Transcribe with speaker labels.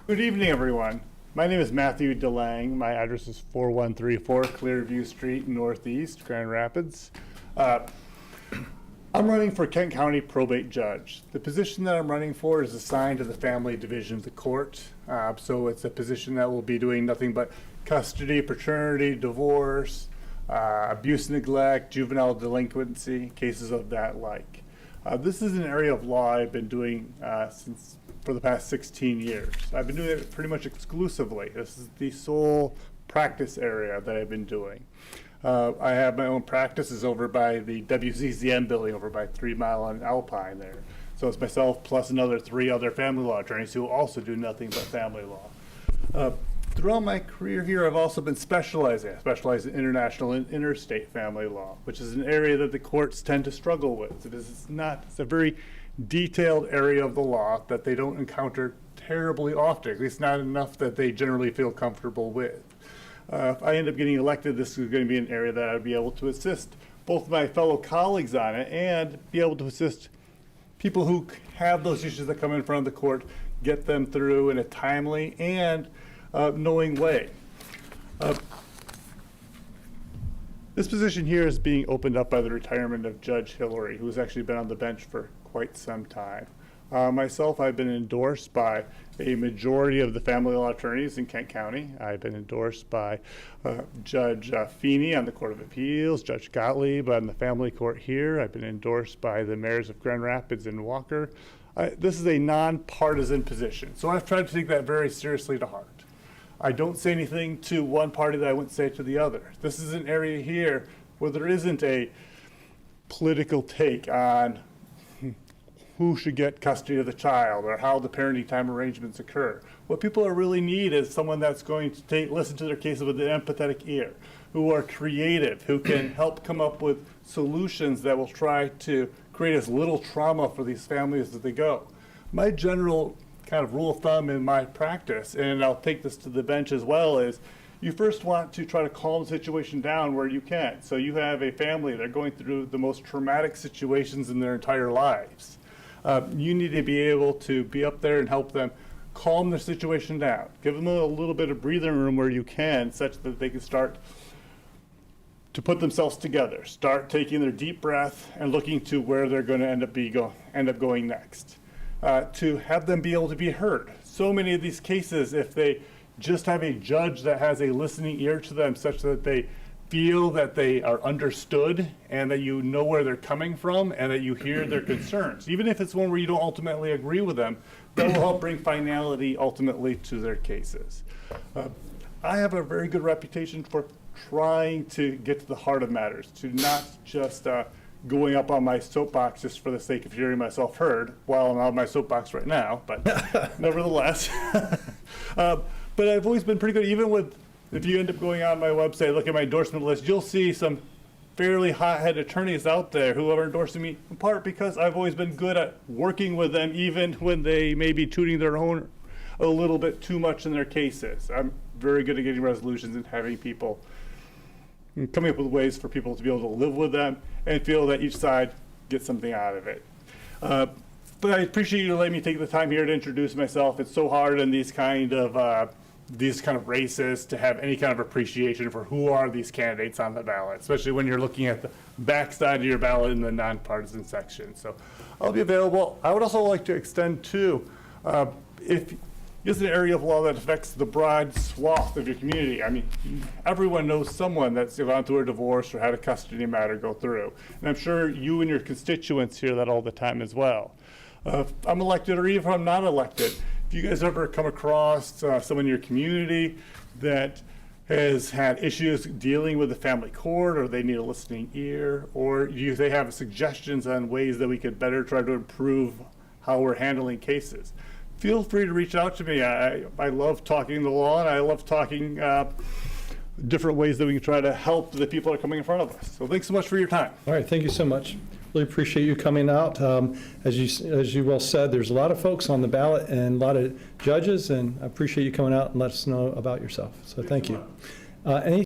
Speaker 1: Good evening, everyone. My name is Matthew DeLang. My address is 4134 Clearview Street, Northeast, Grand Rapids. I'm running for Kent County Probate Judge. The position that I'm running for is assigned to the Family Division of the court. So it's a position that will be doing nothing but custody, paternity, divorce, abuse, neglect, juvenile delinquency, cases of that like. This is an area of law I've been doing for the past 16 years. I've been doing it pretty much exclusively. This is the sole practice area that I've been doing. I have my own practices over by the WCCM building over by 3 Mile and Alpine there. So it's myself plus another 3 other family law attorneys who also do nothing but family law. Throughout my career here, I've also been specializing. I specialize in international and interstate family law, which is an area that the courts tend to struggle with. It's a very detailed area of the law that they don't encounter terribly often, at least not enough that they generally feel comfortable with. If I end up getting elected, this is going to be an area that I'd be able to assist both my fellow colleagues on it and be able to assist people who have those issues that come in front of the court, get them through in a timely and knowing way. This position here is being opened up by the retirement of Judge Hillary, who has actually been on the bench for quite some time. Myself, I've been endorsed by a majority of the family law attorneys in Kent County. I've been endorsed by Judge Feeney on the Court of Appeals, Judge Gottlieb on the family court here. I've been endorsed by the mayors of Grand Rapids and Walker. This is a nonpartisan position, so I've tried to take that very seriously to heart. I don't say anything to one party that I wouldn't say to the other. This is an area here where there isn't a political take on who should get custody of the child or how the parenting time arrangements occur. What people really need is someone that's going to listen to their cases with an empathetic ear, who are creative, who can help come up with solutions that will try to create as little trauma for these families as they go. My general kind of rule of thumb in my practice, and I'll take this to the bench as well, is you first want to try to calm the situation down where you can. So you have a family, they're going through the most traumatic situations in their entire lives. You need to be able to be up there and help them calm their situation down. Give them a little bit of breathing room where you can, such that they can start to put themselves together, start taking their deep breath and looking to where they're going to end up going next. To have them be able to be heard. So many of these cases, if they just have a judge that has a listening ear to them such that they feel that they are understood and that you know where they're coming from and that you hear their concerns. Even if it's one where you don't ultimately agree with them, that will help bring finality ultimately to their cases. I have a very good reputation for trying to get to the heart of matters, to not just going up on my soapbox just for the sake of hearing myself heard, while I'm on my soapbox right now, but nevertheless. But I've always been pretty good, even with, if you end up going on my website, look at my endorsement list, you'll see some fairly hot-headed attorneys out there who are endorsing me, in part because I've always been good at working with them, even when they may be tooting their own a little bit too much in their cases. I'm very good at getting resolutions and having people, coming up with ways for people to be able to live with them and feel that each side gets something out of it. But I appreciate you letting me take the time here to introduce myself. It's so hard in these kind of races to have any kind of appreciation for who are these candidates on the ballot, especially when you're looking at the backside of your ballot in the nonpartisan section. So I'll be available. I would also like to extend too, if it's an area of law that affects the broad swath of your community. I mean, everyone knows someone that's gone through a divorce or had a custody matter go through. And I'm sure you and your constituents hear that all the time as well. If I'm elected or even if I'm not elected, if you guys ever come across someone in your community that has had issues dealing with the family court, or they need a listening ear, or they have suggestions on ways that we could better try to improve how we're handling cases, feel free to reach out to me. I love talking the law, and I love talking different ways that we can try to help the people that are coming in front of us. So thanks so much for your time.
Speaker 2: All right, thank you so much. Really appreciate you coming out. As you well said, there's a lot of folks on the ballot and a lot of judges, and I appreciate you coming out and let us know about yourself. So thank you. Any